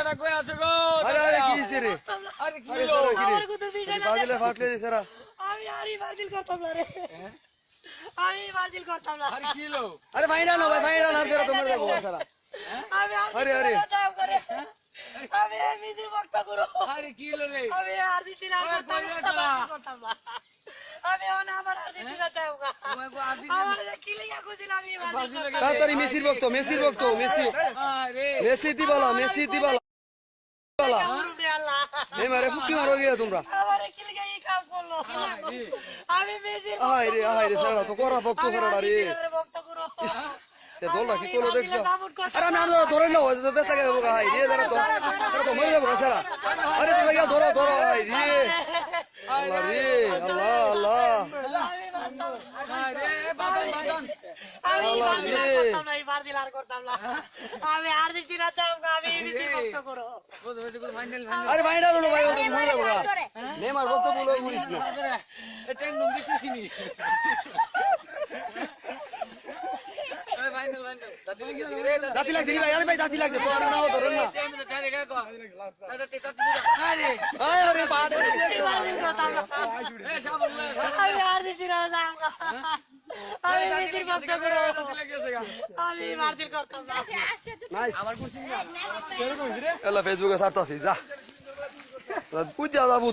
সারা কই আছো গো? আরে আরে কি হইছে রে? আরে কি আরে হলো? সারা কি রে? আমার কত বিশাল পাগলে ফাটলে রে সারা। আমি আরই বাতিল করতাম না রে আমি বাতিল করতাম না আরে কি হলো? আরে ভাইরা না ভাই ভাইরা না সারা তোমার দেখো সারা। আমি আরে, আরে। আমি আর মিজির বক্ত করো আরে কি হলো রে? আমি আর্জেন্টিনা ওই কই রে তোরা? করতাম না আমি আমার আর্জেন্টিনা চাইবো তোমায় কো আদি আমার কি লাগা খুঁজিলাম আমি বাতিল করতাম। তাড়াতাড়ি মেসির বক্ত মেসির বক্ত মেসি আরে মেসি দিবালা মেসি দিবালা উরুদে আল্লাহ এই মারে ফুকি মারো গিয়া তোমরা। আমার কি লাগা এই কাম করলো আমি মিজির আহাই রে সারা তো করা বক্ত সারা রে। বক্ত করো তে দোলা কি করলো দেখছো? আরে আমি আমরা ধরে নাও তো বেতা গে বগা হাই রে ধরো তো মরে যাবো সারা। আরে তুমি ইয়া ধরো ধরো হাই রে আল্লাহ রে আল্লাহ আল্লাহ আরে বাদন বাদন আমি আর্জেন্টিনা চাইবো আমি মিজির বক্ত করো ফাইনাল আরে ভাইরা লো ভাই ওটা মরে যাবো নেমার বক্ত বলো করিস না। এটা নুঙ্গি তুসিনি ফাইনাল ফাইনাল দাদি লাগছে রে দাঁতি লাগছে কি ভাই? আরে ভাই দাঁতি লাগছে তো আর নাও ধরো না। আরে আয় আরে বাড়ে বাতিল করতাম না এ সাবল আমি আর্জেন্টিনা চাইবো আমি মিজির বক্ত করো আমি বাতিল করতাম না নাইস আমার কুচিং না এলা ফেসবুকে ছাড়তাছি যা বুঝা যাবো